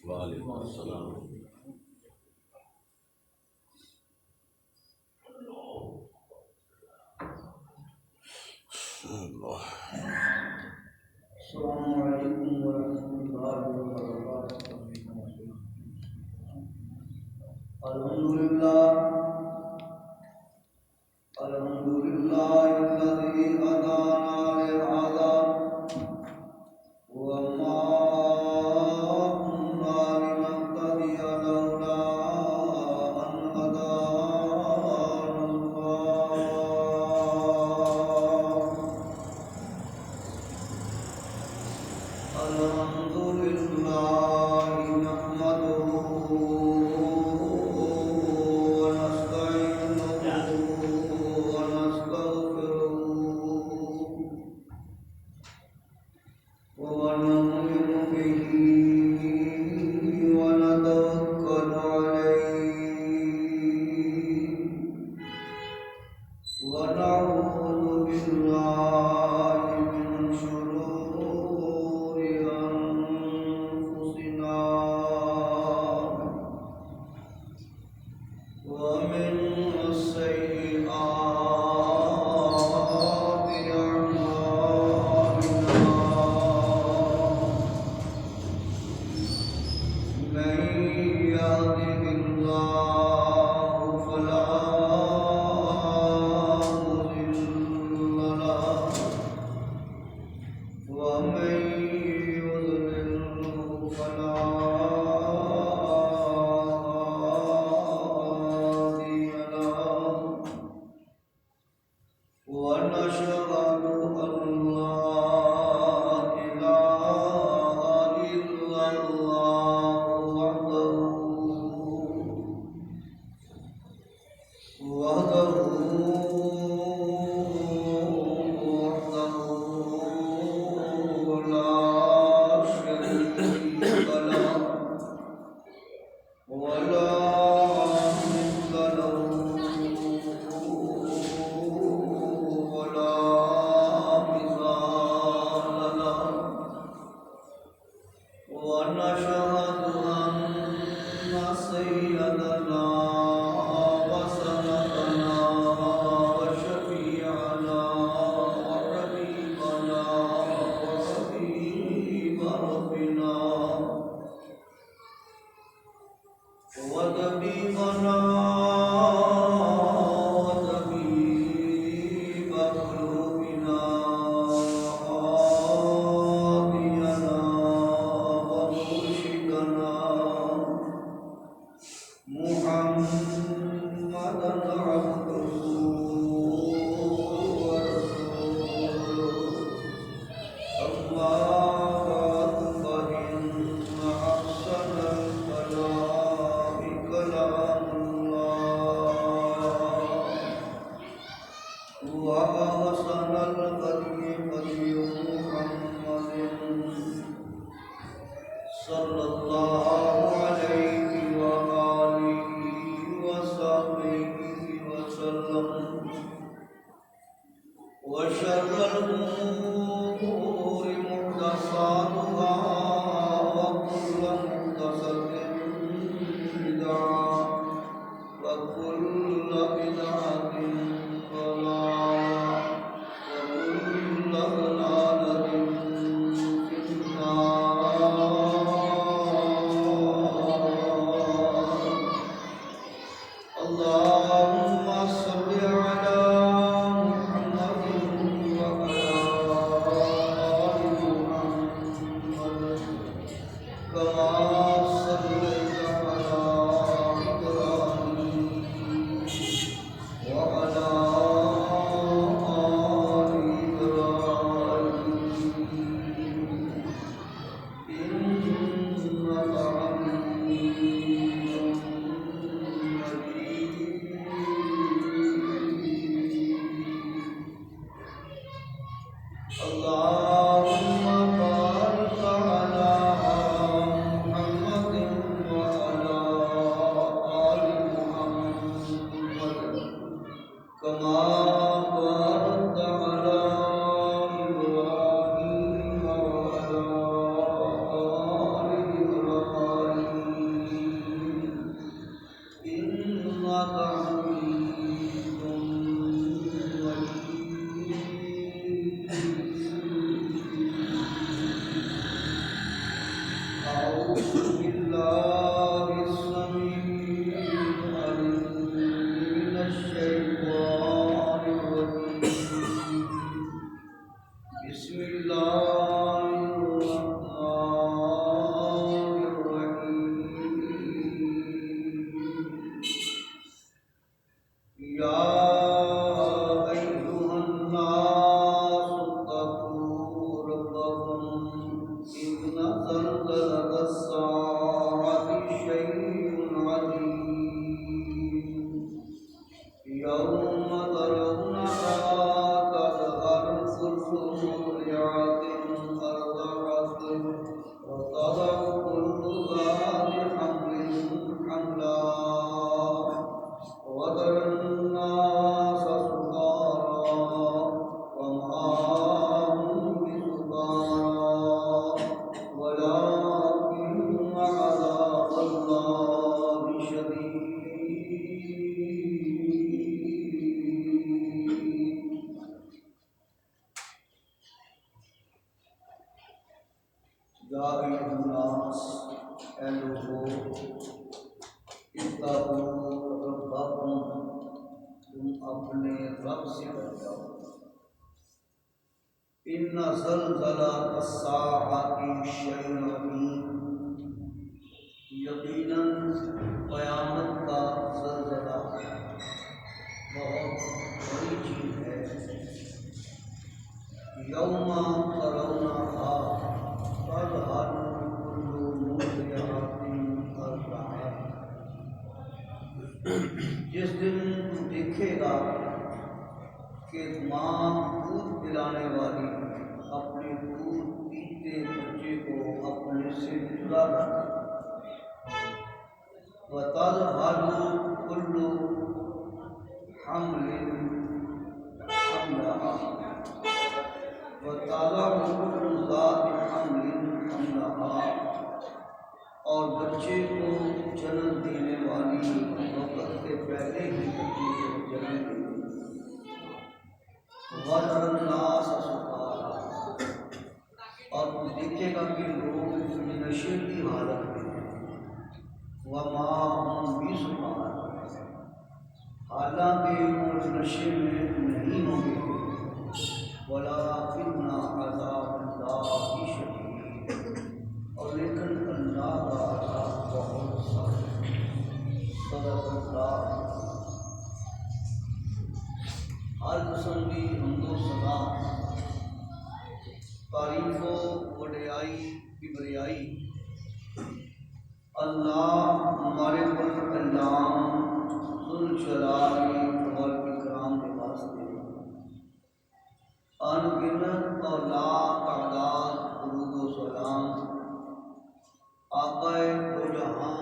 وعلیکم السلام. السلام علیکم ورحمۃ اللہ وبرکاتہ. الحمد للہ الذی ہدانا لہذا وما كنا لنهتدي لولا ان هدانا الله. الحمد لله نحمده ونستعينه جس دن تو دیکھے گا کہ ماں دودھ پلانے والی اپنے دودھ پیتے بچے کو اپنے سے جدا کر وتذهل كل حمل حملها وتضع كل ذات حمل حملها، اور بچے کو جنم دینے والی وقت سے پہلے ہی بچے کو جنم دے دی۔ وَتَرَى النَّاسَ سُكَارَىٰ، اور دیکھے گا کہ لوگ نشے کی حالت میں ہیں۔ وَمَا هُمْ بِسُكَارَىٰ، حالانکہ وہ نشے میں نہیں ہوں گے۔ وَلَٰكِنَّ عَذَابَ اللَّهِ شَدِيدٌ، اور لیکن اللہ کا عذاب بہت سخت ہے۔ صدق اللہ۔ ہر قسم کی حمد و ثنا، تعریف و وڈیائی کبریائی اللہ ہمارے پر اللہ ذوالجلال والاکرام کے واسطے انگنت اور لا تعداد درود و سلام آقا دو جہاں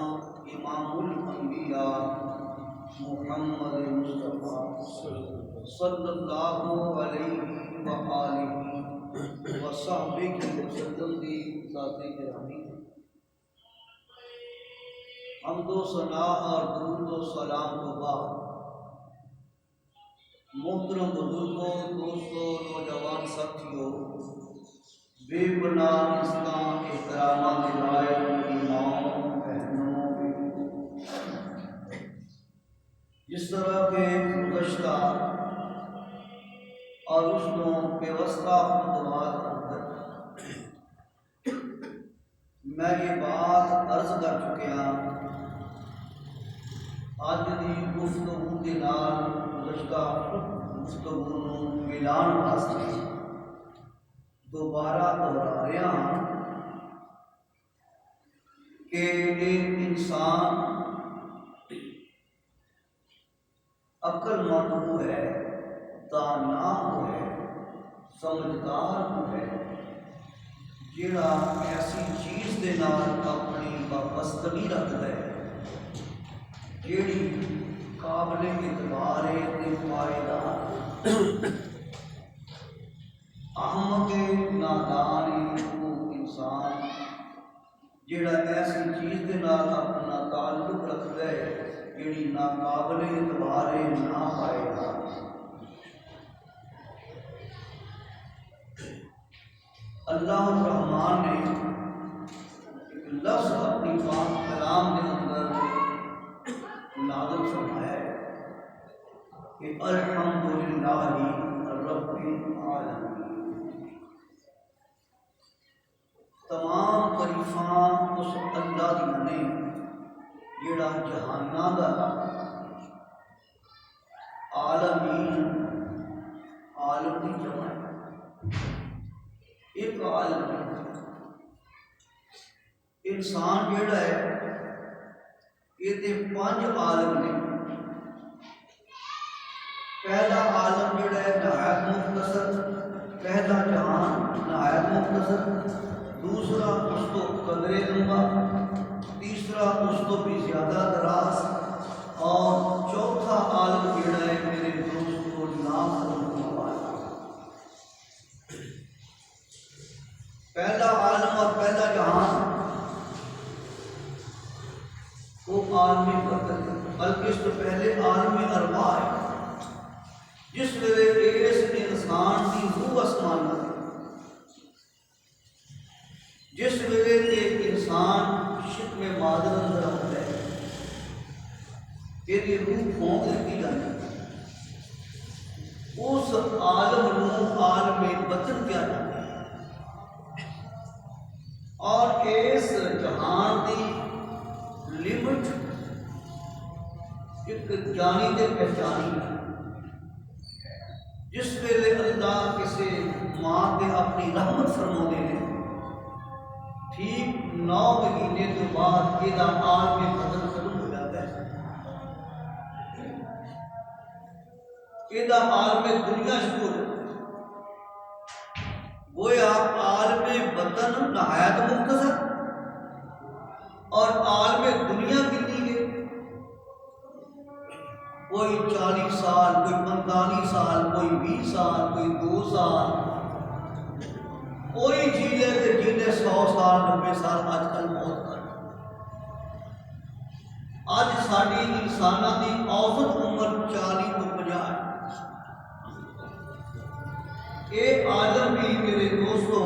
امام الانبیاء محمد مصطفیٰ صلی اللہ علیہ وآلہ وصحبہ وسلم دی ذات گرامی، حمد و ثنا اور درود و سلام کو بعد، محترم بزرگوں، دوستوں، نوجوان ساتھیوں، بے پناہ اسلام احترامات لائق امام بہنوں، جس طرح کے گزشتہ اور رسلوں کے وسطی خطوات اندر میں یہ بات عرض کر چکیا، آج دی گفتگو کے نال گزشتہ گفتگو نوں ملان واسطے دوبارہ دہرا رہا ہوں کہ ایک انسان عقل مند ہو ہے، دانا ہو ہے، سمجھدار ہو ہے، جڑا ایسی چیز دے نال اپنی وابستگی رکھتا ہے جیڑی قابل اعتبار تے پائیدار، احمق نادان وہ انسان جیڑا ایسی چیز دے نال اپنا تعلق رکھتا ہے جیڑی ناقابل اعتبار نہ پائیدار۔ اللہ الرحمن نے ایک لفظ اپنی پاک کلام کے اندر نازل فرمایا ہے کہ الحمدللہ رب العالمین، تمام تعریفاں اس اللہ دی نے جڑا جہاناں دا عالمین، عالم دی جمع ہے، ایک عالم ہے۔ انسان جڑا ہے یہ پانچ عالم نے۔ پہلا عالم جڑا ہے نہایت مختصر، پہلا جہان نہایت مختصر، دوسرا اس تو قدرے لمبا، تیسرا اس تو بھی زیادہ دراز، اور چوتھا عالم جڑا ہے میرے دوست کو نام سمجھنے والا۔ پہلا عالم اور پہلا جہان وہ عالمی برکت ہے، بلکہ اس سے پہلے عالمی ارواح ہے۔ جس ویلے اس انسان کی روح آسمان ہے، جس ویلے ایک انسان شکم مادر اندر ہوتا ہے، یہ روح پھونک دیتی جاتی ہے، اس عالم نو عالم بطن کیا جاتا ہے، اور اس جہان کی لمٹ ایک جانی تے پہچانی ہے۔ جس ویلے اللہ کسی ماں تے اپنی رحمت فرماتے ہیں، ٹھیک 9 مہینے کے بعد یہ عالم بدن ختم ہو جاتا ہے، یہ عالم دنیا شروع ہو جاتا ہے۔ گویا عالم بدن نہایت مختصر اور عالم دنیا کتنی ہے کوئی 40 سال، کوئی 45 سال، کوئی 20 سال، کوئی 2 سال، کوئی جیلے تے جیلے 100 سال 90 سال آج کل موت کر اج ساری انساناں دی اوسط عمر 40 تو 50 ہے۔ یہ آدم بھی میرے دوستو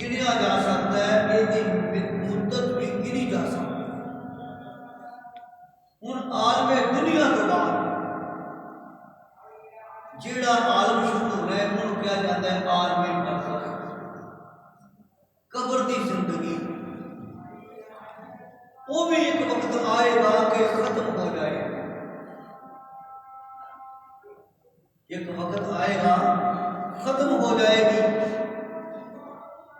گنیا جا سکتا ہے، یہ مدت بھی گنی جا سکتی ہے۔ ہن عالم دنیا تو بعد جیڑا عالم شروع ہے انہوں کیا جاتا ہے عالم برزخ، قبر دی زندگی۔ وہ بھی ایک وقت آئے گا کہ ختم ہو جائے گا، ایک وقت آئے گا ختم ہو جائے گی۔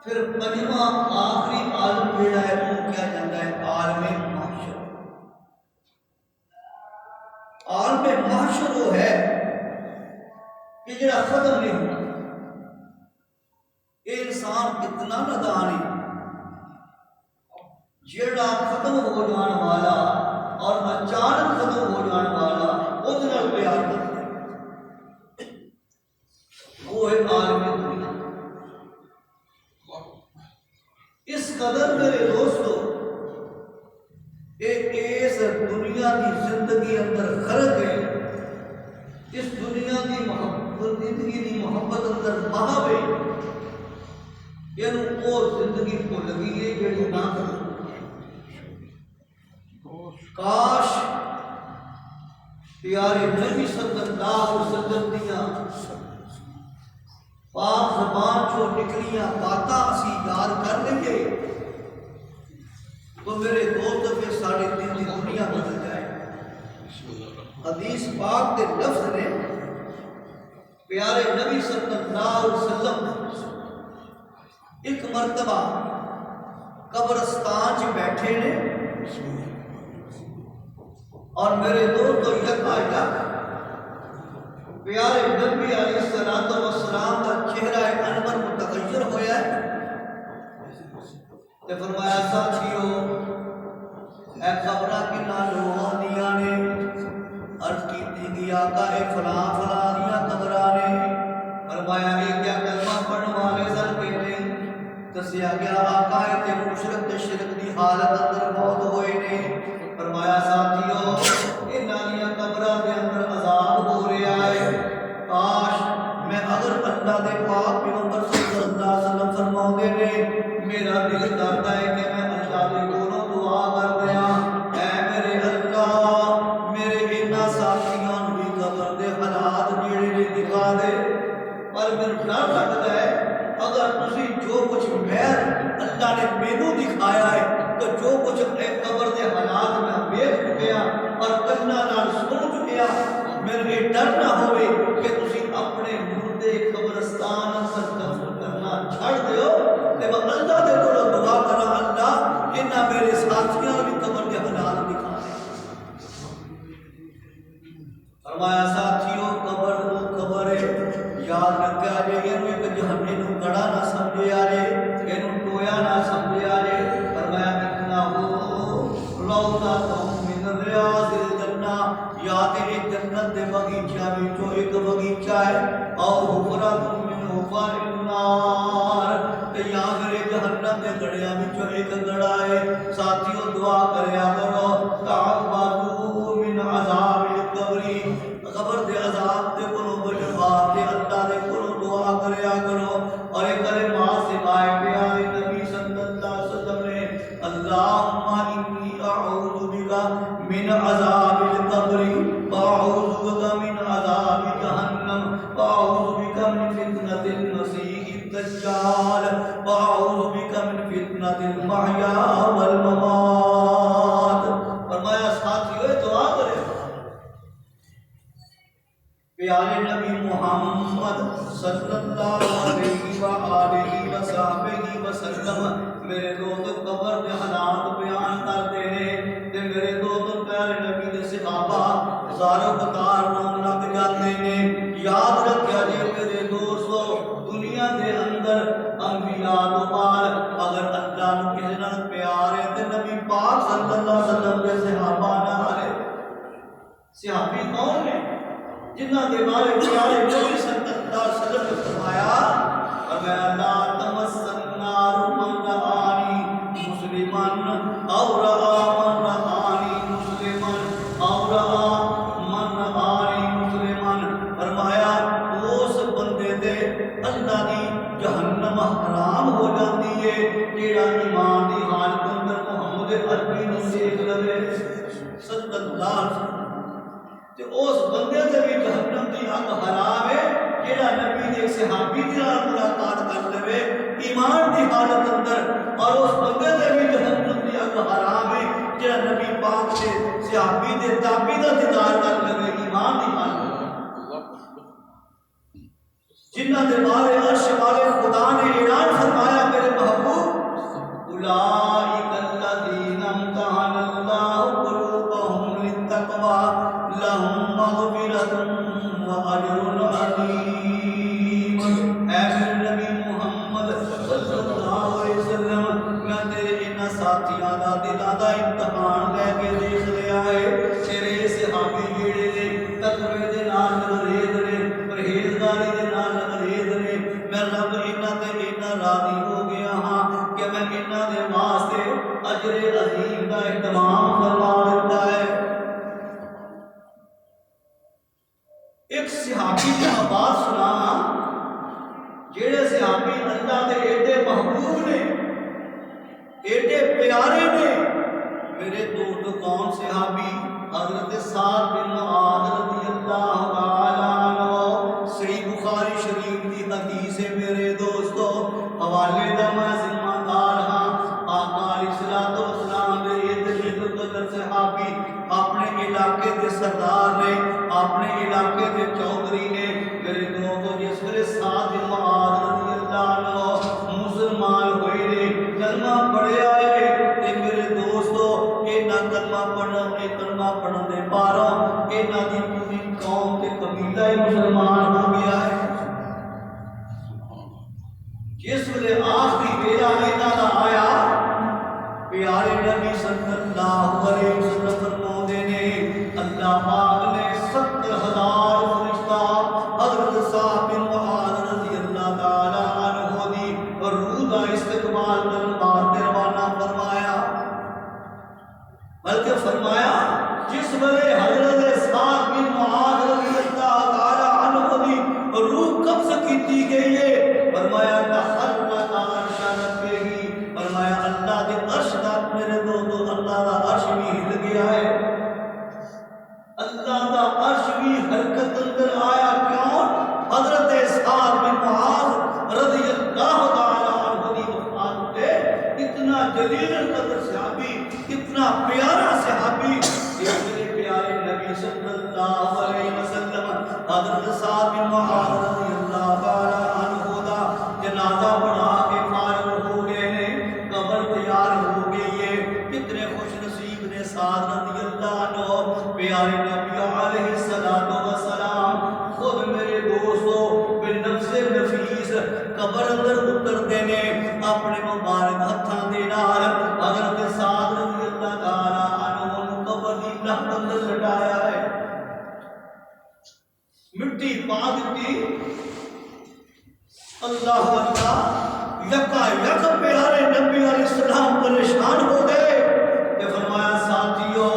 پھر پنجواں آخری عالم جیڑا ہے وہ کیا جاتا ہے عالم محشر۔ عالم محشر وہ ہے کہ جڑا ختم نہیں ہوتا۔ یہ انسان کتنا نادان ہے، جڑا ختم ہو جان والا اور اچانک ختم ہو جان والا اس نال پیار کرتا ہے، وہ ہے عالم دنیا۔ اس قدر میرے دوستو اس دنیا کی زندگی اندر غرق ہے، اس دنیا کی زندگی کی محبت اندر محب ہے، یہ وہ زندگی کو لگی ہے جڑی نہ کرو۔ کاش پیارے نبی صلی اللہ علیہ وسلم دیاں پاک زبان چو نکلیاں باتاں اسی یاد کر لیں تو میرے دوست پہ ساڑھے دن کی دنیا بدل جائے۔ حدیث پاک کے لفظ نے پیارے نبی صلی اللہ علیہ وسلم ایک مرتبہ قبرستان چ بیٹھے نے اور میرے دوستو یکا پیارے نبی علیہ السلام کا چہرہ انور متغیر ہویا ہے تے فرمایا ساتھیو اے قبرہ کنا لوگاں دیاں نے عرض کیتی کہ آقا اے فلاں فلاں دیاں قبرہ نے۔ فرمایا اے کیا کلمہ پڑھن والے سن کے نہیں؟ دسیا گیا آقا اے تے مشرک تے شرک دی حالت اندر موت ہوئے نے۔ فرمایا ساتھیو انہاں دیاں قبراں دے اندر عذاب ہو رہا ہے، کاش میں اگر اللہ دے پاک پیغمبر صلی اللہ علیہ وسلم فرماؤندے نے میرا دل کرتا ہے کہ میں اللہ دے کولوں دعا کر دیا اے میرے اللہ میرے انہاں ساتھیاں نوں بھی قبر دے حالات جڑے نے دکھا دے، پر مینوں ڈر لگتا ہے اگر تسی جو کچھ مہر اللہ نے مینوں دکھایا ہے تو جو کچھ قبر دے حالات میں دیکھ چکیا اور کنا نال سن چکیا، میرے یہ ڈر نہ ہوئے کہ تسی اپنے مردے قبرستان اندر دفن کرنا چھڑ دیو تے میں اللہ دے کولوں دعا کرا اللہ انہاں میرے ساتھیاں بھی قبر دے حالات دکھا دے۔ فرمایا ساتھیو قبر وہ قبر ہے، یاد رکھیا جے اینوں ایک جہنم گڑا نہ سمجھیا جے، اینوں ٹویا نہ سمجھیا جے۔ فرمایا اتنا ہو روضہ من ریاض الجنہ، یا تیرے جنت دے باغیچہ وچوں ایک باغیچہ ہے، اور حفرۃ من حفر النار، تے یا میرے جہنم دے گڑیاں وچوں ایک گڑا ہے۔ ساتھیو دعا کریا کرو تعوذوا من عذاب القبر، قبر دے عذاب دے کولوں بچن واسطے اللہ دے کولوں دعا کریا کرو۔ اور ایک کلمات سکھائے پیارے نبی صلی اللہ علیہ وسلم نے، اللہم انی اعوذ بک من عذاب القبر واعوذ بک من عذاب جہنم واعوذ بک من فتنۃ المسیح الدجال واعوذ بک من فتنۃ المحیا والممات۔ فرمایا ساتھیو دعا کرے پیارے نبی محمد صلی اللہ علیہ وآلہ وسلم میرے دوست قبر کے حالات بیان کرتے ہیں تے میرے دوست پیارے نبی دے جنہ کے بارے پیارے نبی صلی اللہ علیہ وسلم نے فرمایا لا تمسن النار من رآنی مسلمن او رآ من رآنی مسلمن او رآ من رآنی مسلمن، فرمایا اس بندے دے اللہ دی جہنم حرام ہو جاتی ہے جیڑا ایمان دی حالت اندر محمد عربی نو دیکھ لوے صلی اللہ علیہ وسلم، تے اس بندے تے بھی جہنم دی اگ حرام ہے جیڑا نبی دے صحابی دی نال ملاقات کر لوے ایمان دی حالت اندر، اور اس بندے تے بھی جہنم دی اگ حرام ہے جیڑا نبی پاک سے صحابی دے تابعی دا دیدار کر لوے ایمان دی حالت اندر، جنہ دے بارے عرش والے خدا نے اعلان فرمایا میرے محبوب اولئک الذین امتحن اللہ قلوبہم للتقوی لہم مغفرۃ واجر عظیم۔ اے میرے نبی محمد صلی اللہ علیہ وسلم، میں تیرے انہاں ساتھیاں دا دلاں دا امتحان لے کے دیکھ لیا ہے، تیرے صحابی جیڑے نے تقوی دے نال ریز نے پرہیزگاری دے نال ریز نے، میں رب انہاں تے انہاں راضی ہو گیا ہاں کہ میں انہاں دے واسطے اجر عظیم دا اہتمام فرما دیتا ہے۔ ایک صحابی کی بات سنانا، جیڑے صحابی اللہ دے ایڈے محبوب نے، ایڈے پیارے نے، میرے دوست کون صحابی؟ حضرت سعد بن معاذ رضی اللہ تعالیٰ عنہ، صحیح بخاری شریف کی حدیث ہے میرے دوستو، حوالے دا میں ذمہ دار ہاں، آقا علیہ الصلوۃ والسلام نے یہ تشریف القدر صحابی اپنے علاقے دے سردار نے، اپنے علاقے دے چودھری نے، میرے دوستو جس ویلے سعد بن معاذ رضی اللہ عنہ مسلمان ہوئے نے، کلمہ پڑھیا ہے، تے میرے دوستو انہاں کلمہ پڑھن دے پاروں انہاں دی پوری قوم تے قبیلہ ہی مسلمان ہو گیا ہے۔ جس ویلے آخری ویلا انہاں دا آیا، پیارے نبی صلی اللہ علیہ وسلم فرماندے نے اللہ پاک نے 70,000 فرشتہ حضرت سعد بن معاذ رضی اللہ تعالی عنہ دی روح دا استقبال کرن واسطے روانہ فرمایا، بلکہ فرمایا جس ویلے حضرت سعد بن معاذ رضی اللہ تعالی عنہ دی روح قبض کی گئی ہے، فرمایا تحرک عرش ربہ، فرمایا اللہ دے عرش دا میرے دوستو اللہ دا عرش بھی ہل گیا ہے، اللہ دا عرش بھی حرکت اندر آیا، کیوں؟ حضرت سعد بن معاذ رضی اللہ تعالی عنہ دی وفات پہ اتنا جلیل القدر صحابی، اتنا پیارا صحابی، میرے پیارے نبی صلی اللہ علیہ وسلم حضرت سعد بن معاذ رضی اللہ تعالی عنہ دا جنازہ پڑھا کے فارغ ہو گئے ہیں، قبر تیار ہو گئی ہے، کتنے خوش نصیب نے سعد رضی اللہ عنہ، پیارے نبی علیہ السلام خود میرے دوستو بالنفس نفیس قبر اندر اترتے نے، اپنے مبارک ہتھاں دے نال حضرت سعد رضی اللہ تعالی عنہ قبر دی لحد اندر لٹایا ہے، مٹی پا دیتی، اللہ اللہ یکا یک پیارے نبی علیہ السلام پریشان ہو گئے کہ فرمایا ساتھیو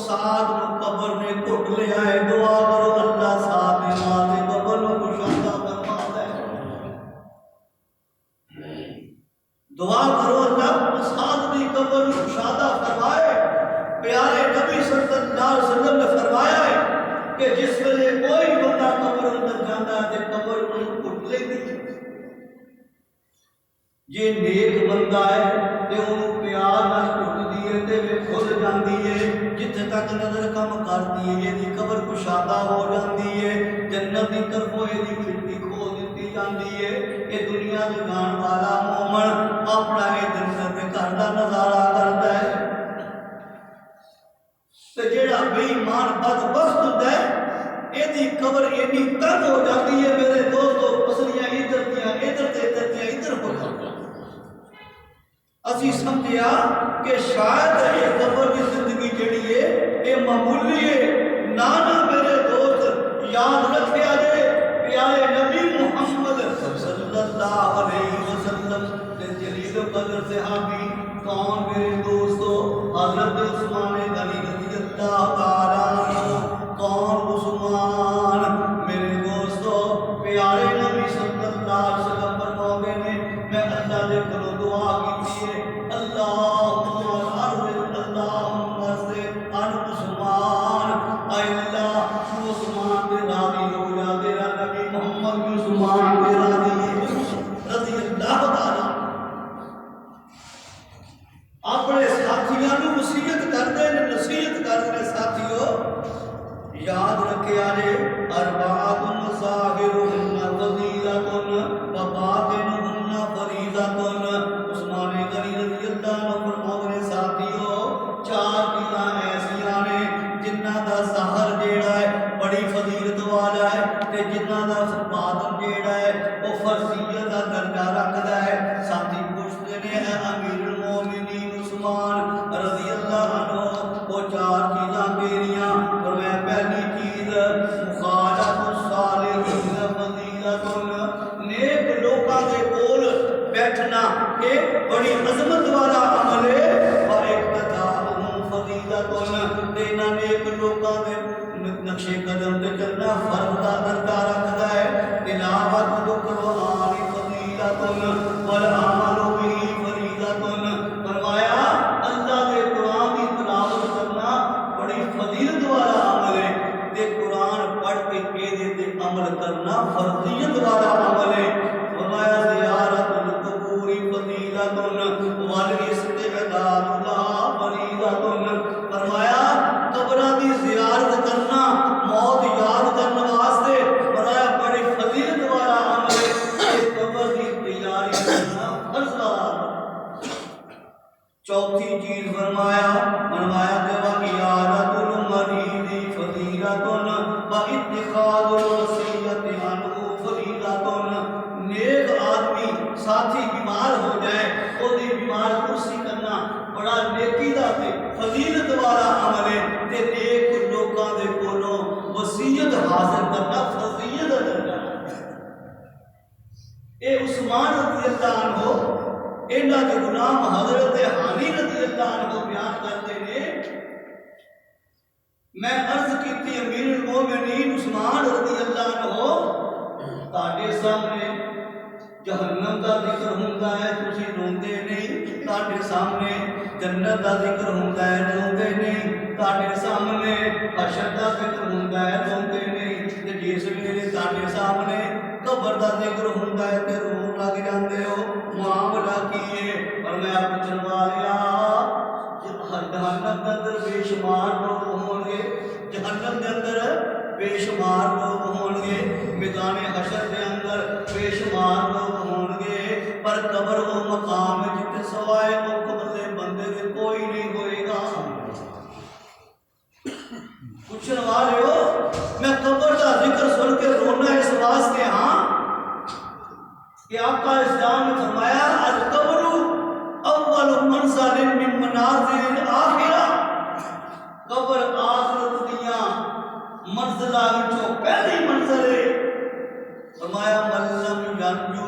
سعد نو قبر نے گھٹ لیا ہے، دعا کرو اللہ سعد نے ماتے قبر نو کشادہ فرما دے، دعا کرو اللہ سعد دی قبر نو کشادہ فرمائے۔ پیارے نبی صلی اللہ علیہ وسلم نے فرمایا ہے کہ جس ویلے کوئی بندہ قبر اندر جاتا ہے تے قبر نو گھٹ لیندی، جے نیک بندہ ہے تے انہوں پیار نال گھٹدی ہے تے وہ کھل جاندی ہے، جتھے تک نظر کم کرتی ہے یہ قبر کشادہ ہو جاندی ہے، جنت دی طرفوں یہ کھڑکی کھول دیتی جاندی ہے، یہ دنیا دے جان والا مومن اپنا یہ جنت دے گھر دا نظارہ کرتا ہے، تے جیڑا بے ایمان بدبخت ہوندا ہے یہ قبر اینی تنگ ہو جاتی ہے میرے دوستو، پسلیاں ادھر دیاں ادھر تے ادھر دیاں ادھر ہو جاتی ہیں، اسی سمجھیا کہ شاید یہ قبر کی زندگی جڑی ہے یہ معمولی ہے، نانا میرے دوست یاد صحابی کون میرے دوستو؟ حضرت عثمان غنی رضی اللہ تعالیٰ عنہ۔ کون عثمان میرے دوستو؟ پیارے نبی صلی اللہ علیہ وسلم فرماتے ہیں میں اللہ دے کولوں دعا کیتی ہے اللہم ان عثمان، اے اللہ تو عثمان دے راضی ہو جا، تیرا نبی محمد بھی عثمان دے راضی ہے رضی اللہ تعالیٰ۔ اپنے ساتھیاں نو وصیت کردے نے، نصیحت کردے نے ساتھیو یاد رکھیا جے اربعۃ ظاہرہن فضیلۃ و باطنہن فریضۃ۔ عثمان غنی رضی اللہ عنہ فرماؤ نے ساتھیو چار چیزاں ایسیاں نے جنہاں دا ظاہر جیڑا ہے بڑی فضیلت والا ہے تے جنہاں دا باطن جیڑا ہے وہ فرضیت دا درجہ رکھدا ہے۔ ساتھی پوچھتے نے اے امیر المومنین عثمان رضی اللہ عنہ وہ چار چیزاں کیڑیاں؟ اور میں پہلی چیز مخالفت الصالحین فضیلۃ، نیک لوکاں دے کول بیٹھنا ایک بڑی عظمت والا عمل ہے، اور اقتداءہم فضیلۃ، تے انہاں نیک لوکاں دے نقشے قدم تے چلنا فرض دا درجہ رکھدا ہے۔ تلاوت القرآن فضیلۃ والعمل بہ فریضۃ، فرمایا اللہ دے قرآن کی تلاوت کرنا بڑی فضیلت والا عمل ہے تے قرآن پڑھ کے کہدے تے عمل کرنا فرضیت والا عمل ہے۔ فرمایا زیارت القبور فضیلۃ والاستعداد لها فریضۃ، فرمایا قبراں دی زیارت کرنا موت یاد کرنے واسطے فرمایا بڑی فضیلت والا عمل ہے، اس قبر کی تیاری کرنا فرض والا عمل۔ چوتھی چیز فرمایا عیادۃ المریض فضیلۃ واتخاذ الوصیۃ عنہ فضیلۃ، نیک آدمی ساتھی بیمار ہو جائے او دی بیمار کرسی کرنا بڑا نیکی دا تے فضیلت والا عمل ہے، تے نیک لوکاں دے کولوں وصیت حاصل کرنا فضیلت دا درجہ ہے۔ اے عثمان رضی اللہ عنہ انہاں دے غلام حضرت حانی رضی اللہ عنہ بیان کرتے ہیں میں عرض کیتی امیر المومنین عثمان رضی اللہ عنہ تاڈے سامنے جہنم دا ذکر ہوندا ہے تسی روندے نہیں، تاڈے سامنے جنت دا ذکر ہوندا ہے روندے نہیں، تاڈے سامنے حشر دا ذکر ہوندا ہے روندے نہیں، تے جس ویلے تاڈے سامنے قبر دا ذکر ہوندا ہے تے رون لگ جاندے ہو، معاملہ کیے؟ اور میں پوچھن والیا جہنم دے اندر بے شمار لوگ ہون گے، جہنم دے اندر بے شمار لوگ ہون گے، میدان حشر دے اندر بے شمار لوگ ہون گے، پر قبر وہ مقام ہے جتے سوائے وہ قبر دے بندے دے کوئی نہیں ہوئے گا۔ پوچھن والے ہو میں قبر دا ذکر سن کے رونا اس واسطے ہاں کہ آقا اسلام نے فرمایا القبر اول منزل من منازل الاخرہ، قبر آخرت دیاں منزلہ وچوں پہلی منزل ہے۔ فرمایا من لم ینجو،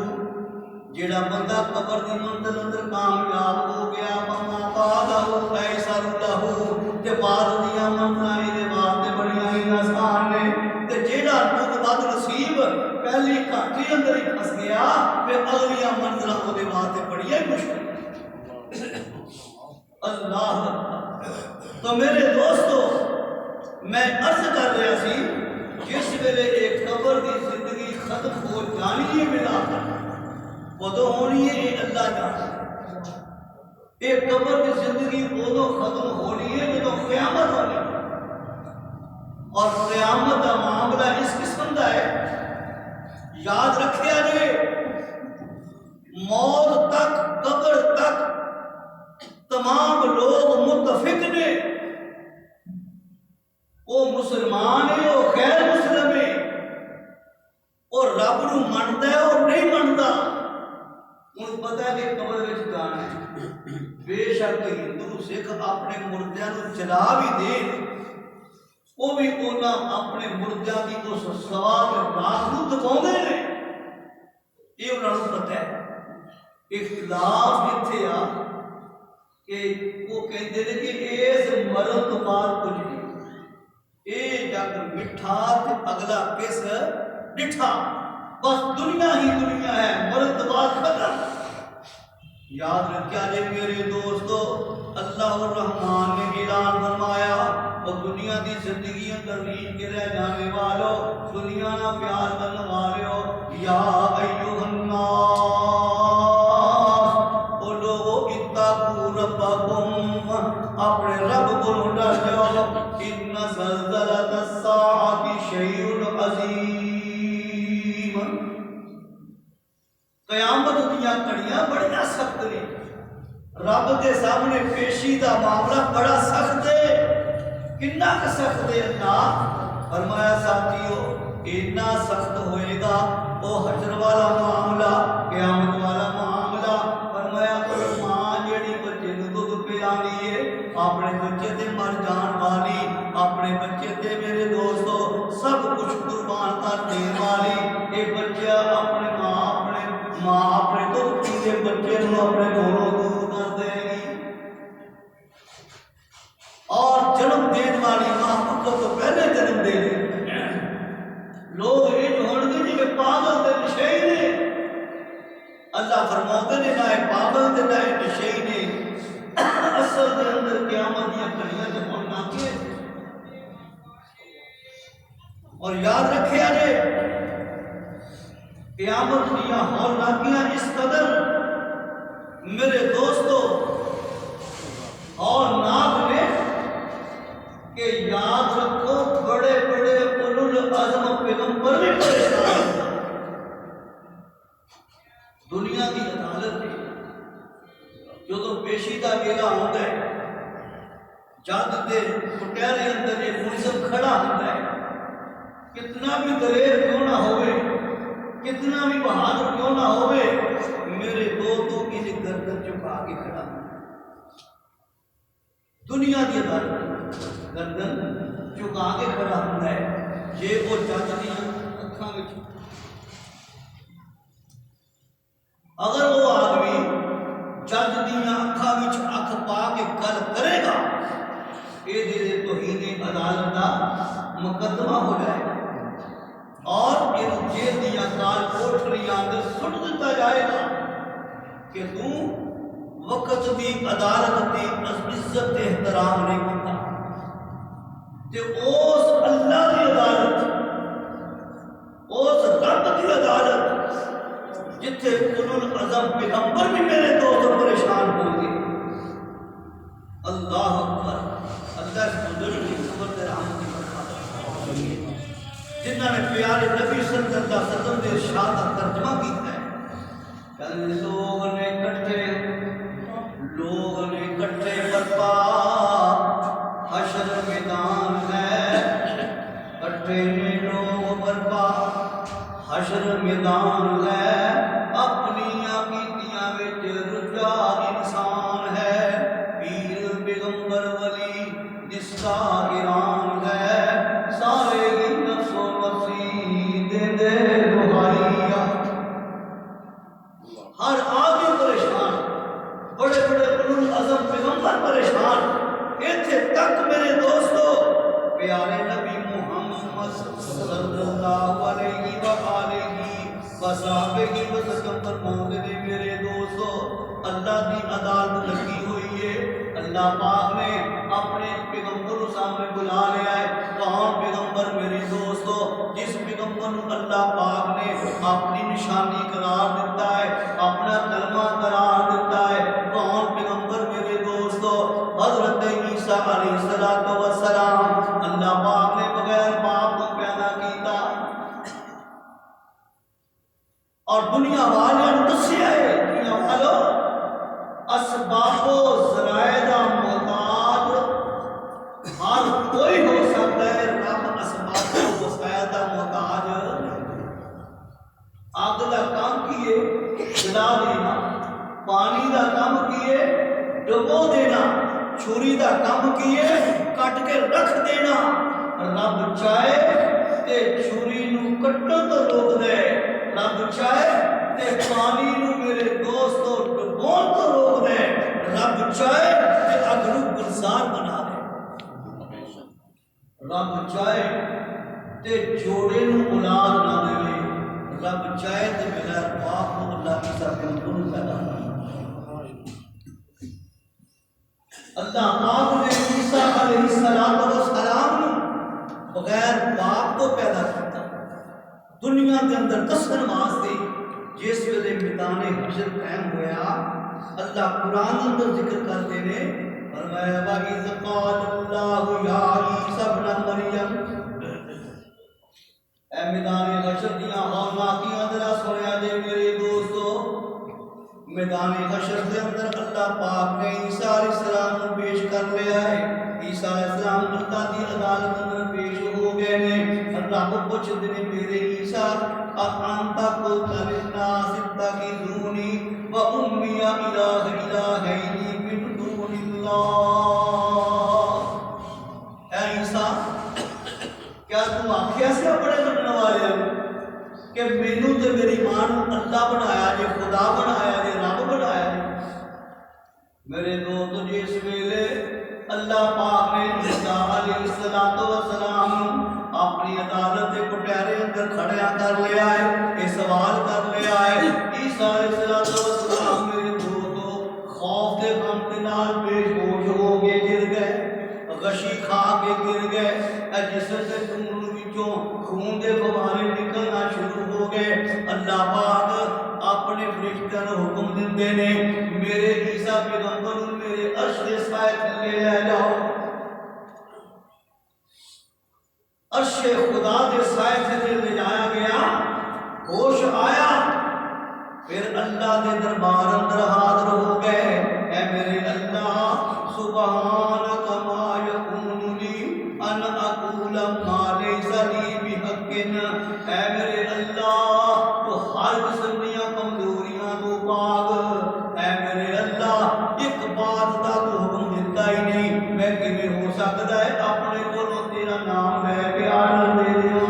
جیڑا بندہ قبر دی منزل اندر کامیاب ہو گیا فما بعدہ ایسر لہو، تے بعد دیاں منزلیں دے واسطے بڑیاں ہی آسان نے، تے جیڑا بد نصیب پہلی گھاٹی اندر ہی پھس گیا پھر اگلیاں منزلیں او دے واسطے بڑیاں ہی مشکل۔ اللہ تو میرے دوستو میں عرض کر رہا سی جس ویلے ایک قبر دی زندگی ختم ہو جانی ہے ملا ادو ہونی ہے یہ اللہ جانا، ایک قبر دی زندگی ادو ختم ہونی ہے جدو قیامت ہونی ہے، اور قیامت کا معاملہ اس قسم کا ہے یاد رکھیا جائے موت تک قبر تک تمام لوگ متفق نے، وہ مسلمان ہے وہ غیر مسلم ہے، اور رب نو منتا ہے اور نہیں منتا۔ ہوں پتا ہے کہ قبر میں جانا ہے، بے شک ہندو سکھ اپنے مردیاں نو جلا بھی دے وہ بھی انہاں اپنے مردیاں کی اس ثواب رات نو دباؤندے نے، یہ انہاں نو پتہ ہے اختلاف اتنے آ کہ وہ کہتے ہیں کہ اس مرن تو بعد کچھ نہیں، یہ جگ مٹھا تے اگلا کس ڈٹھا، بس دنیا ہی دنیا ہے، مرن تو بعد ختم۔ یاد رکھیا جے میرے دوستو، اللہ الرحمن نے اعلان فرمایا وہ دنیا دی زندگی ترین کے رہ جانے والوں، دنیا نہ پیار کرنے والوں، یا ایھا الناس، او لوگو اتقوا ربکم، اپنے رب کو ڈر جاؤ، ان زلزلۃ الساعۃ شیء عظیم، قیامت دیاں کڑیاں بڑیاں سخت نے، رب کے سامنے پیشی دا معاملہ بڑا سخت ہے، کتنا سخت ہے؟ اللہ فرمایا ساتھیو اتنا سخت ہوئے گا وہ حشر والا معاملہ، قیامت والا معاملہ۔ فرمایا تو ماں جیڑی بچے نوں دودھ پلانی ہے، اپنے بچے تے مر جان والی، اپنے بچے تے میرے دوستو سب کچھ قربان کر دین والی، یہ بچہ اپنے ماں اپنے دودھ پیندے بچے نوں اپنے گھروں دور کر دے گی، اور جنم دین والی ماں پتر تو پہلے جنم دے گی۔ لوگ یہ ہون گے جی پاگل تے نشئی نے، اللہ فرماتے نے نہ پاگل تے نہ نشئی نے، اصل دے اندر قیامت دیا کڑیاں تے ہونا کے۔ اور یاد رکھے آجے قیامت دیا ہولناکیاں اس قدر میرے دوستو اور ناک نے کہ یاد رکھو بڑے بڑے اولو العزم پیغمبر بھی پریشان ہوئے۔ دنیا کی عدالت ہے جو تو پیشیدہ ویلا ہوتا ہے، جد دے کٹہرے اندر یہ ملزم کھڑا ہوتا ہے، کتنا بھی دلیر کیوں نہ ہوئے، کتنا بھی بہادر کیوں نہ ہوئے، میرے دوستوں کی گردن چکا کے کھڑا ہوتا ہے۔ دنیا کی عدالت گردن چکا کے کھڑا ہوتا ہے، یہ وہ جج دیا اکھاں وچ، اگر وہ آدمی جج دیا اکھاں وچ اکھ پا کے گل کرے گا، یہ دے توہین عدالت کا مقدمہ ہو جائے گا، اور ان جیل دیا کال کوٹھریاں اندر سٹ دیتا جائے گا کہ تو وقت دی عدالت دی عزت احترام نہیں کرتا، تے اس اللہ دی عدالت، اس رب دی عدالت جتھے اولو العزم پیغمبر بھی میرے دوست پریشان ہو گئے۔ اللہ اکبر، اللہ اس بزرگ کی خبر دے رحمت کی برکات، جنہوں نے پیارے نبی صلی اللہ علیہ وسلم کے ارشاد کا ترجمہ کیتا ہے۔ کل لوگ نے کٹھے برپا، حشر میدان ہے، کٹھے نے لوگ برپا، حشر میدان ہے، اپنیاں کیتیاں وچ رجا انسان ہے، پیر پیغمبر ولی جس کا ایران ہے، سارے ہی نفس و نفسی دے دے دہائیاں، ہر آدمی پریشان، بڑے بڑے اولو العزم پیغمبر پریشان، ایتھے تک میرے دوستو پیارے نبی محمد صلی اللہ علیہ وآلہ وصحبہ وسلم فرماتے ہیں میرے دوستو اللہ کی عدالت لگی ہوئی ہے۔ اللہ پاک نے اپنے پیغمبر کو سامنے بلا لیا ہے۔ کون پیغمبر میرے دوستو؟ جس پیغمبر کو اللہ پاک نے اپنی نشانی قرار دیتا ہے، اپنا کلمہ قرار دیتا ہے۔ کون پیغمبر میرے دوستو؟ حضرت عیسیٰ علیہ السلام، اللہ پاک نے بغیر باپ کو پیدا کیتا اور دنیا والوں دسیا ہے، دنیا والوں اسباب و ذرائع دا محتاج ہر کوئی ہو سکتا ہے، رب اسباب و وسائل دا محتاج آگ دا کام کیے جلا دینا، پانی دا کام کیے ڈبو دینا، چھری دا کام کیے کٹ کے رکھ دینا۔ رب چاہے تے چھری نو کٹن تو روک دے، رب چاہے تے پانی نو میرے دوستو مون تو روک دے رب چاہے تے اگلو گلزار بنا دے رب چاہے تے جوڑے نو اولاد نہ دے رب چاہے تے بغیر باپ کو اللہ کی سب کو پیدا کر اللہ پاک نے عیسیٰ علیہ السلام بغیر باپ کو پیدا کرتا دنیا کے اندر دسن واسطے جس ویلے میدان حشر قائم ہویا اللہ قرآن اندر ذکر کرتے ہیں فرمایا وَإِذْ قَالَ اللَّهُ يَا عِيسَى ابْنَ مَرْيَمَ اے میدان حشر دیاں ہولناکیاں ذرا سنیا جے میرے دوستو میدان حشر کے اندر اللہ پاک نے عیسیٰ علیہ السلام کو پیش کر لیا ہے عیسیٰ علیہ السلام اللہ کی عدالت میں پیش ہو گئے ہیں اللہ کو پوچھتے ہیں میرے عیسیٰ انت قلت للناس اتخذونی و امی الہین من دون اللہ اے عیسیٰ کیا تم آنکھیں سے بڑے بننے والے ہو کہ مینوں تے میری ماں اللہ بنایا جے خدا بنایا جے رب بنایا جے میرے دوست جس ویلے اللہ پاک نے عیسیٰ علیہ السلام اپنی عدالت کے پٹیرے اندر کھڑیا کر لیا ہے یہ سوال کر لیا ہے عیسیٰ علیہ السلام میرے دوستو خوف کے غم کے نال بے ہوش ہو کے گر گئے غشی کھا کے گر گئے اے جسم سے وچوں خون دے فوارے نکلنا شروع ہو گئے اللہ پاک اپنے فرشتوں کو حکم دیندے نے میرے عیسیٰ پیغمبر میرے عرش کے سائے تھلے لے جاؤ عرش خدا دے سائے تھلے لے جایا گیا ہوش آیا پھر اللہ دے دربار اندر حاضر ہو گئے اے میرے اللہ سبحانک ما یکون لی ان اقول ما لیس لی بحق اے میرے اللہ تو ہر قسم دیا کمزوریاں تو پاک اے میرے اللہ ایک بات کا تو حکم دیتا ہی نہیں میں کیویں ہو سکتا ہے اپنے کو تیرا نام لے کے آن دے دیا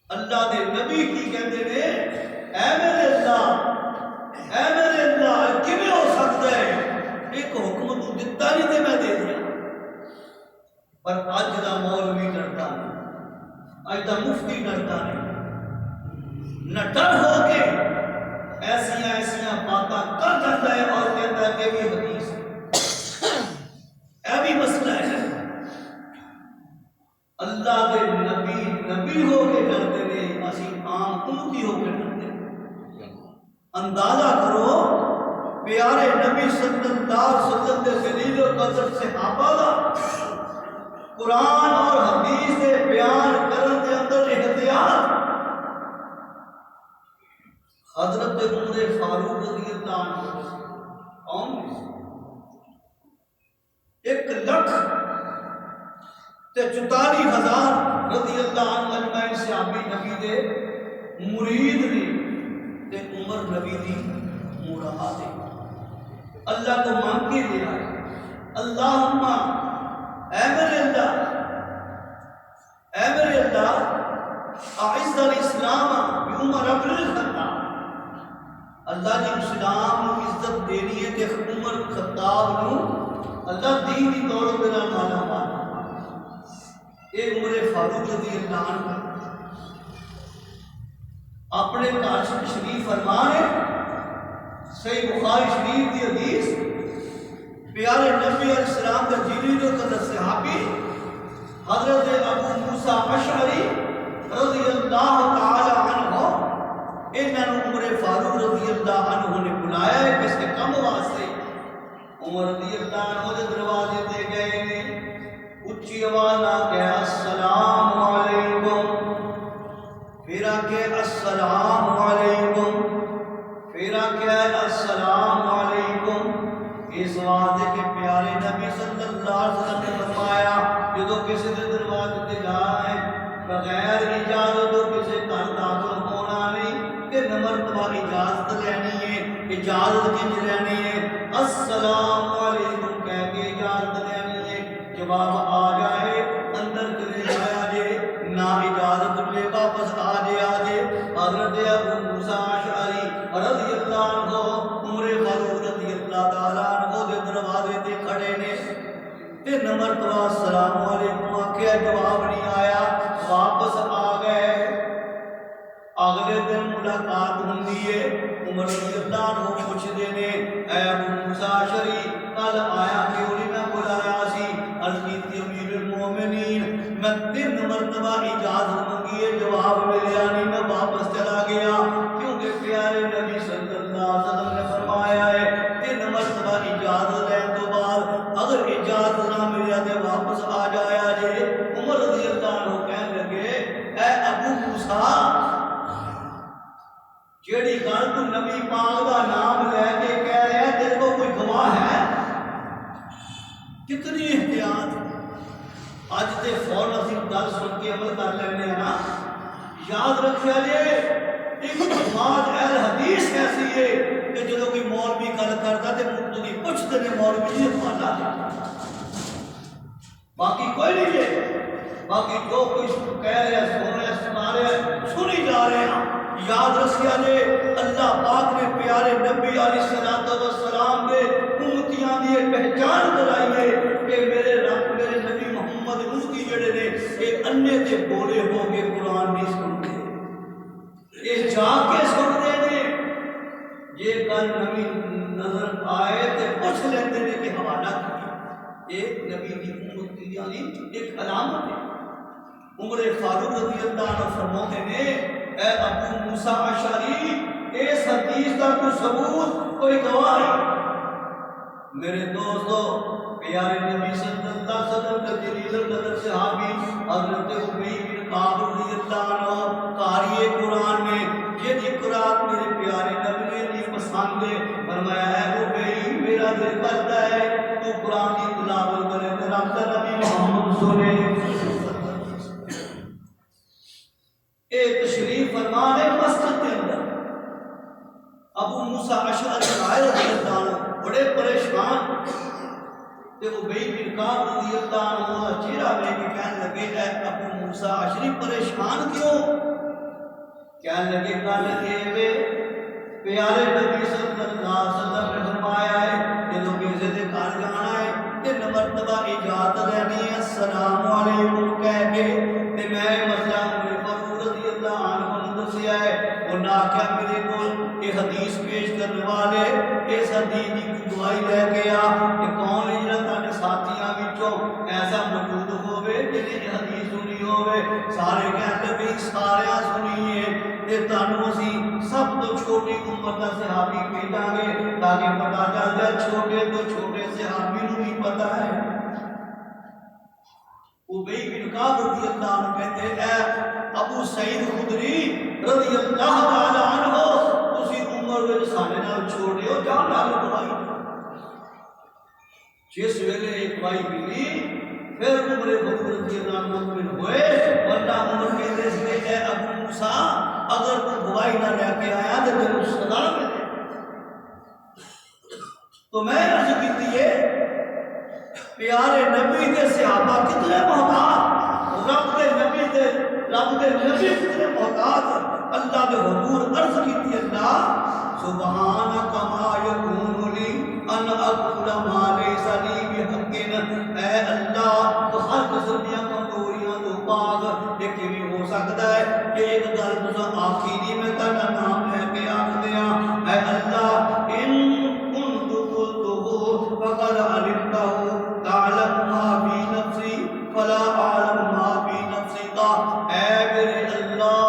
اللہ دے نبی کی کہتے ہیں اے میرے اللہ کیویں ہو سکتا ہے ایک حکم تو دیتا نہیں تے میں دے دیا پر اج دا مولوی ڈرتا نہیں اج دا مفتی ڈرتا نہیں نہ ڈر ہو کے ایسیاں باتاں کر جاتا ہے اور کہتا ہے کہ بھی حدیث اے بھی مسئلہ ہے اللہ دے نبی ہو کے ڈرتے ہیں اسی عام امتی ہو کے ڈرتے ہیں اندازہ کرو پیارے نبی صلی اللہ علیہ وسلم دے ذلیل و قدر صحابہ دا قرآن اور حدیث دے بیان کرن دے اندر احتیاط حضرت عمر فاروق رضی اللہ عنہ کون 1,44,000 رضی اللہ عنہ اجمعین صحابی نبی دے مرید نے تے عمر نبی دی مراد ہے اللہ کو مانگ کے لیا ہے اللہم اے میرے اللہ اعز الاسلام بعمر ابن الخطاب اللہ نے اسلام کو عزت دینی ہے کہ عمر خطاب نو اللہ دین کی دولت بنا مالا مانا اے عمر فاروق رضی اللہ عنہ اپنے کاشف شریف فرمانے صحیح بخاری شریف کی حدیث پیارے نبی علیہ السلام کا جلیل و قدر صحابی حضرت ابو موسیٰ اشعری رضی اللہ تعالی عنہ انہوں عمر فاروق رضی اللہ عنہ نے بلایا ہے کس کے کم واسطے عمر رضی اللہ عنہ کے دروازے دے گئے نے اچھی آواز آ کے السلام علیکم پھر آ کے السلام علیکم پھر آ کے السلام علیکم اس واسطے کے پیارے نبی صلی اللہ علیہ وسلم نے فرمایا جو کسی کے دروازے تے جائیں بغیر اجازت کسی گھر داخل ہونا نہیں کہ مرتبہ اجازت لینی ہے اجازت کنج لینی ہے السلام علیکم کہہ کے اجازت لینی ہے جواب آ جائے اندر چلے جایا جے نہ اجازت لے واپس آ جائے حضرت ابو موسیٰ اشعری رضی اللہ عنہ مرتبہ السلام علیکم آخیا، جواب نہیں آیا، واپس آ گئے۔ اگلے دن ملاقات ہوندی ہے، عمر رضی اللہ عنہ پوچھتے نے، اے ابو موسیٰ اشعری کل آیا کیوں نہیں؟ میں بلایا سی، عرض کی امیر المومنین میں 3 مرتبہ اجازت منگی ہے، جواب ملیا نہیں، میں واپس چلا گیا، کیونکہ پیارے نبی صلی اللہ علیہ وسلم نے فرمایا ہے 3 مرتبہ اجازت لین تو بعد اگر اجازت نہ ملیا تو واپس آ جایا جے۔ عمر رضی اللہ عنہ کہنے لگے، اے ابو موسیٰ جیڑی گل تو نبی پاک دا نام لے کے کہہ رہا ہے، تیرے کو کوئی گواہ ہے؟ کتنی احتیاط! اج تے فوراً اسی گل سن کے عمل کر لینے ہیں نا۔ یاد رکھیا جے ایک جماعت اہل حدیث ایسی ہے کہ جدوں کوئی مولوی گل کرتا تے مقتدی پوچھتے نے مولوی جی حوالہ دے، باقی کوئی نہیں ہے، باقی جو کوئی کہہ رہے ہیں سن رہے سنا رہے ہیں سنی جا رہے ہیں۔ یاد رکھیا جے اللہ پاک نے پیارے نبی علیہ السلام دے امتیاں دی پہچان کرائی ہے کہ میرے رب میرے نبی محمد امتی جڑے نے یہ انے تے بولے ہو کے قرآن نہیں سنتے، یہ جا کے سنتے نے۔ یہ گل نبی نظر آئے تے پوچھ لیندے نے کہ حوالہ کی، یہ نبی کی امتیاں دی ایک علامت ہے۔ عمر فاروق رضی اللہ عنہ فرماتے نے، اے ابو موسیٰ اشعری اس حدیث کا کوئی ثبوت کوئی گواہ ہے؟ میرے دوستو پیارے نبی صلی اللہ علیہ وسلم کے جلیل القدر صحابی حضرت ابی بن کعب رضی اللہ عنہ قاری قرآن میں یہ قرآن میرے پیارے نبی نے نہیں پسند ہے، فرمایا اے ابی میرا دل کرتا ہے تو قرآن کی تلاوت کرے تو رب کا نبی محمد سنے۔ ایک تشریف فرمان ہے مسجد کے اندر، ابو موسیٰ اشعری رضی اللہ عنہ بڑے پریشان تے ابی بن کعب رضی اللہ عنہ چہرہ لے کے کہنے لگے، اے ابو موسیٰ اشعری پریشان کیوں؟ کہنے لگے گل یہ پیارے نبی صلی اللہ علیہ وسلم نے فرمایا ہے کہ جدوں کسی دے گھر جانا ہے 3 مرتبہ اجازت لینی ہے السلام علیکم کہہ کے، تے میں مسئلہ رضی اللہ عنہ نے دسیا ہے، انہوں نے آخیا میرے کو یہ حدیث پیش کرنے والے اس حدیث کی گواہی لے کے آ کہ کون ہے جنہاں تانے ساتھیاں وچوں ایسا موجود ہوئے جنہیں یہ حدیث سنی ہوئے۔ سارے کہتے بھی سارے سنی ہے تے تانوں اسی سب تو چھوٹی عمر دا صحابی بھیجاں گے تاکہ پتہ چل جائے چھوٹے تو چھوٹے صحابی نوں بھی پتہ ہے۔ ابی بن کعب رضی اللہ عنہ کہتے اے ابو سعید خدری رضی اللہ تعالی عنہ تسی عمر وچ ساڈے نال چھوٹے ہو، جاؤ نال گواہی۔ جس ویلے ایک گواہی ملی پھر عمر رضی اللہ عنہ مطمئن ہوئے، ورنہ عمر کہتے تھے اے ابو موسیٰ اگر تو گواہی نہ لے کے آیا تو تیرے سزا ملے۔ تو میں عرض کیتی ہے پیارے نبی کے صحابہ کتنے محتاط، رب کے نبی کتنے محتاط، اللہ کے حضور عرض کی اللہ سبحانک ما یکون لی ان اقول ما لیس لی بحق، اے اللہ تو ہر قسم دیا کمزوریاں تو پاک، یہ کیویں ہو سکتا ہے کہ ایک گل تساں آکھی نہیں میں تہاڈا نام لے کے آکھدے ہاں، اے اللہ ان کنت قلتہ فقد علمتہ تعلم ما فی نفسی فلا اعلم ما فی نفسک، اے میرے اللہ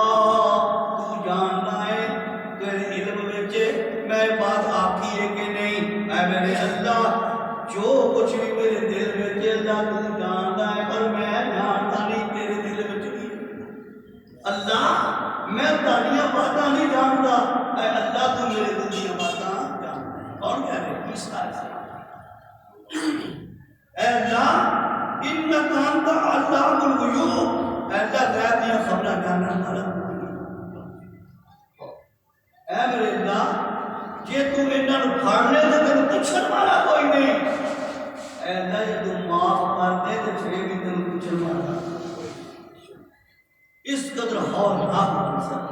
تو جاننا ہے تیرے علم وچ میں بات آکھی ہے کہ نہیں، اے میرے اللہ جو کچھ بھی میرے دل وچ اللہ تو جانتا ہے پر میں جانتا نہیں تیرے دل وچ کی اللہ، میں تہاڈیاں باتاں نہیں جانتا، اے اللہ تو میرے دل دیاں باتاں جانتا ہے۔ کون کہہ رہے عیسیٰ اے اللہ انک انت علام الغیوب، اے اللہ غیب دیاں خبراں جاننے والا، اے میرے اللہ جے تو انہاں نوں پھڑ لے تے تینوں پوچھن والا کوئی نہیں، اے اللہ جے تو معاف کر دے تے پھر بھی تینوں پوچھن والا کوئی نہیں۔ اس قدر ہولناک منظر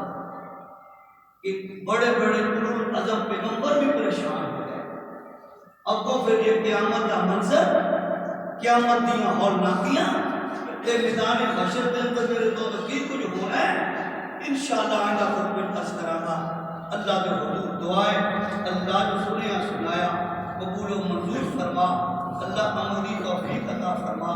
کہ بڑے بڑے اولو العزم پیغمبر بھی پریشان ہو گئے۔ اب تو پھر یہ قیامت کا منظر قیامت دیاں ہولناکیاں تے میدان حشر دے اندر میرے دوست کی کچھ ہونا ہے انشاءاللہ آئندہ خطبے پس کرانا اللہ کے حضور دعائیں اللہ جو سنیا سنایا قبول و منظور فرما اللہ عملی توفیق عطا فرما